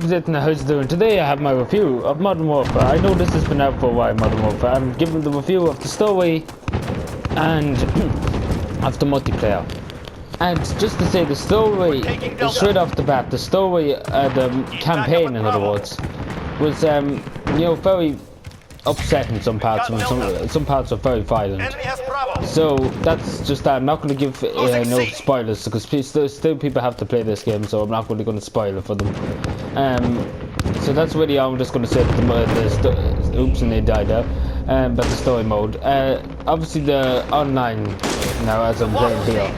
How's it doing? Today I have my review of Modern Warfare. I know this has been out for a while, Modern Warfare. I'm giving the review of the story and of the multiplayer. And just to say, the story is straight off the bat. The story, the campaign, in other words, was you know, very upsetting in some parts, and some parts are very violent. So that's just that. I'm not going to give no spoilers because still people have to play this game, so I'm not really going to spoil it for them. So that's really all I'm just going to say. Oops, and they died out. But the story mode. Obviously the online now, as I'm playing here.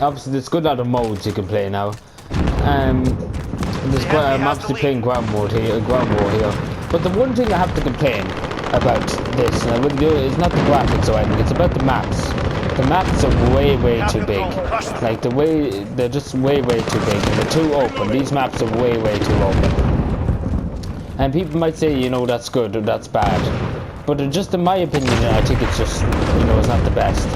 Obviously there's a good lot of modes you can play now. I'm obviously playing ground war here. But the one thing I have to complain about this, and I wouldn't do it, is not the graphics or anything. It's about the maps. The maps are way too big. Like they're just way too big. They're too open. These maps are way too open. And people might say, you know, that's good or that's bad. But just in my opinion, I think it's just, you know, it's not the best.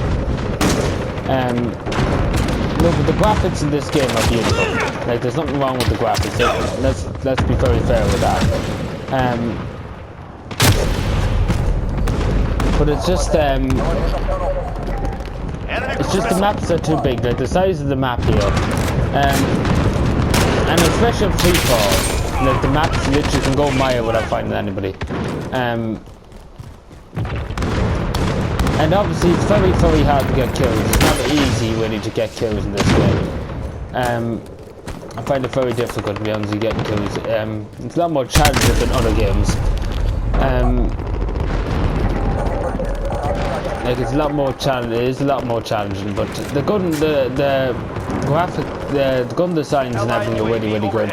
No, but the graphics in this game are beautiful. Like there's nothing wrong with the graphics. Let's be very fair with that. But it's just the maps are too big. Like the size of the map here, and especially in free fall, like the maps literally can go a mile without finding anybody. And obviously it's very hard to get kills. It's not easy really to get kills in this game. I find it very difficult, to be honest, getting kills. It's a lot more challenging than other games. Like it's a lot more challenging. It is a lot more challenging, but the gun, the graphic, the gun designs and everything are really good.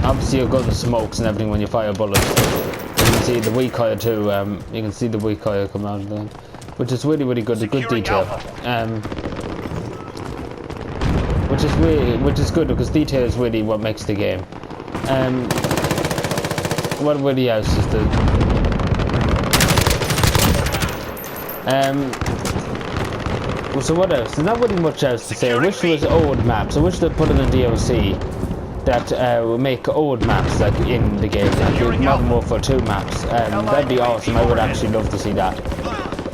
Obviously your gun smokes and everything when you fire bullets. You can see the recoil too. You can see the recoil come out of there, which is really good. A good detail. Which is good because detail is really what makes the game. What really else is the so what else? There's not really much else to say. I wish there was old maps. I wish they put in a DLC that would make old maps like in the game, like Modern Warfare 2 maps. That'd be awesome. I would actually love to see that.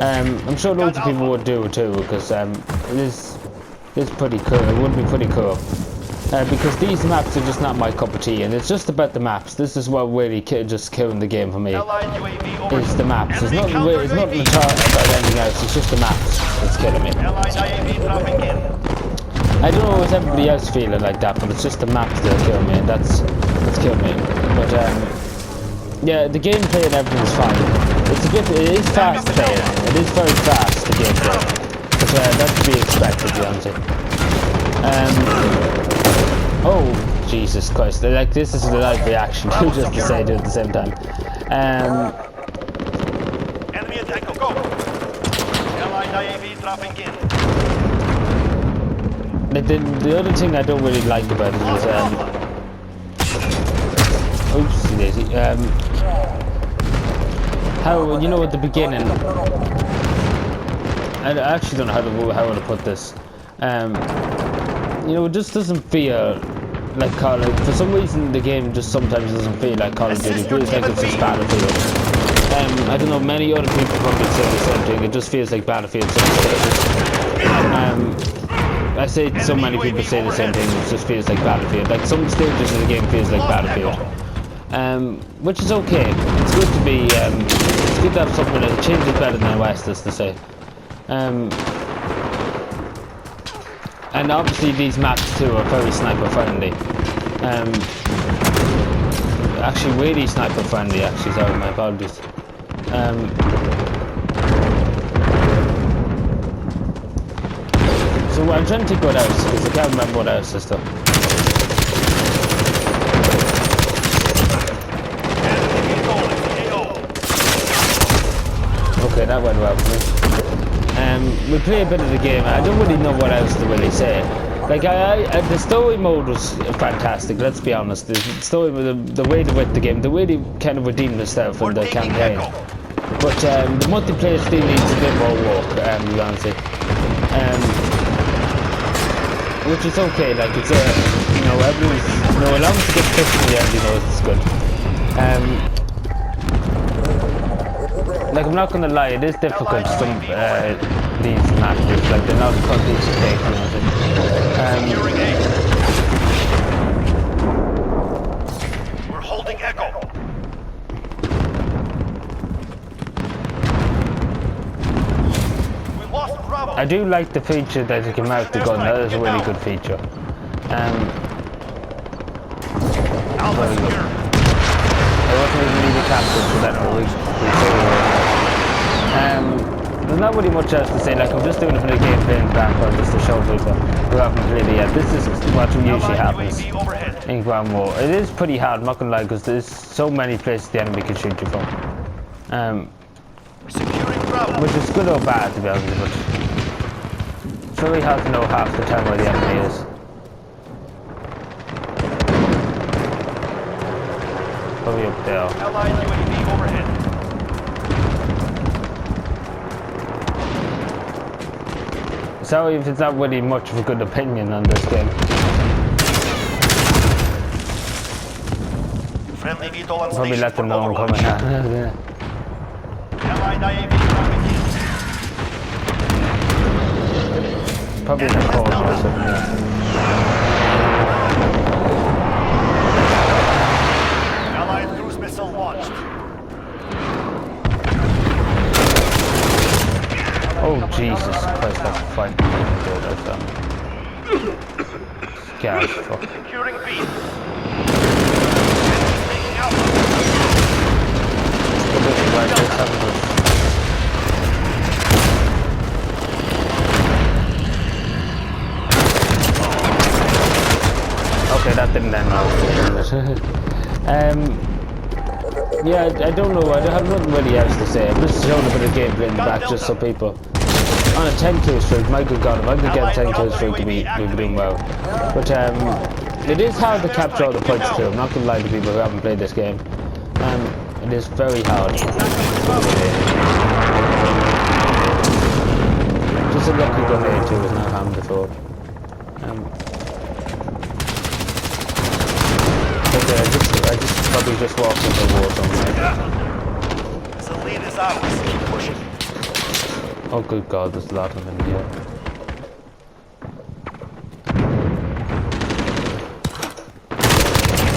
I'm sure loads of people would do it too because it's pretty cool. It would be pretty cool. Because these maps are just not my cup of tea, and it's just about the maps. This is what really just killing the game for me. It's the maps. It's nothing about anything else. It's just the maps that's killing me. I don't know if everybody else feeling like that, but it's just the maps that are killing me, and that's killing me. But yeah, the gameplay and everything's fine. It is fast playing. It is very fast, the gameplay. But that's to be expected, to be honest. Oh, Jesus Christ. Like, this is the live reaction, just to say it at the same time. Enemy attack, go! Allied IAV dropping in. The other thing I don't really like about it is, oopsie daisy, how, you know, at the beginning, I actually don't know how to put this. You know, it just doesn't feel like Call of Duty. For some reason, the game just sometimes doesn't feel like Call of Duty. It feels like it's just Battlefield. I don't know, many other people probably say the same thing. It just feels like Battlefield. I say so many people say the same thing. It just feels like Battlefield. Like some stages of the game feels like Battlefield. Which is okay. It's good to be. It's good to have something that changes better than the West, as to say. And obviously these maps too are very sniper friendly. Actually really sniper friendly actually, sorry, my apologies. So I'm trying to think what else, because I can't remember what else is stuff. Okay, that went well for me. We play a bit of the game. I don't really know what else to really say. Like the story mode was fantastic. Let's be honest. The story, the way they went the game, the way they kind of redeemed themselves in the campaign. But the multiplayer still needs a bit more work. To be honest, which is okay. Like it's a know, everyone's, you know, as long as it gets pissed in the end, you know, it's good. Like, I'm not gonna lie, it is difficult, some, these matches, like, they're not cut each take, you know. Securing A. We're holding Echo. We lost Bravo. I do like the feature that you can mount the gun, that is a really good feature. Alpha very good. secure. I wasn't even really captured, so that there's not really much else to say, like I'm just doing it for the gameplay in the background just to show people who haven't played it yet. This is what usually happens UAV overhead. in Ground War. It is pretty hard, I'm not gonna lie, because there's so many places the enemy can shoot you from. Securing Bravo. Which is good or bad to be honest, but it's very hard to know half the time where the enemy is. Probably up there. Allied UAV overhead. Sorry if it's not really much of a good opinion on this game. Friendly VTOL on Probably station let for them know I'm overwatch. coming out. Allied IAV dropping in. Probably in the corner or something. Yeah. Allied cruise missile launched. Oh Jesus Christ, that's fine. Gosh, fuck. Securing B. Taking Alpha. Right, let's have a look. Okay, that didn't end well. Yeah, I don't know. I have nothing really else to say. I'm just showing a bit of gameplay in the back just so people. On a 10 kill streak, my good God, if I could get a 10 kill streak, we'd be doing well. But it is hard to capture all the points too. I'm not gonna lie to people who haven't played this game. It is very hard. Just a lucky grenade too, was not harmed before. Okay, I just probably just walked into the war somewhere. The lead is ours. Keep pushing. Oh good God, there's a lot of them here.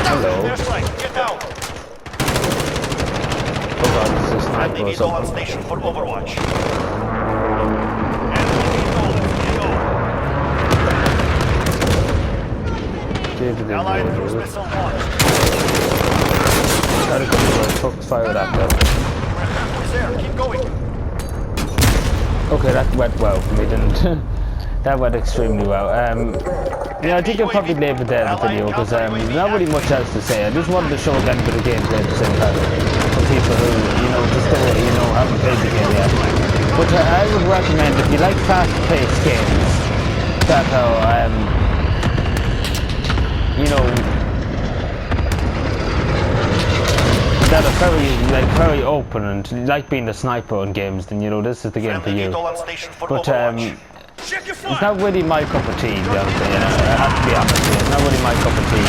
Hello. Airstrike. Get down. Oh God, this is a Friendly sniper or VTOL on something. station for overwatch. Enemy VTOL. David Allied is cruise over. missile launched. Gotta go fuck fire that though. It's there. Keep going. Okay, that went well for me, didn't it? That went extremely well. Yeah, I think I'll probably leave it there in the video because not really much else to say. I just wanted to show again a bit of gameplay at the same time for people who, you know, just don't, you know, haven't played the game yet. But I would recommend if you like fast-paced games that are, you know, that are very open and like being a sniper in games, then you know this is the game for Friendly you. VTOL on station for But overwatch. it's not really my cup of tea, to be honest with you. I have to be honest with you. It's not really my cup of tea.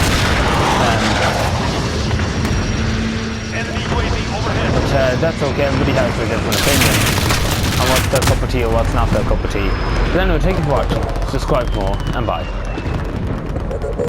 Enemy UAV overhead. But that's okay. Everybody has a different opinion on what's their cup of tea or what's not their cup of tea. But anyway, thank you for watching. Subscribe for more, and bye.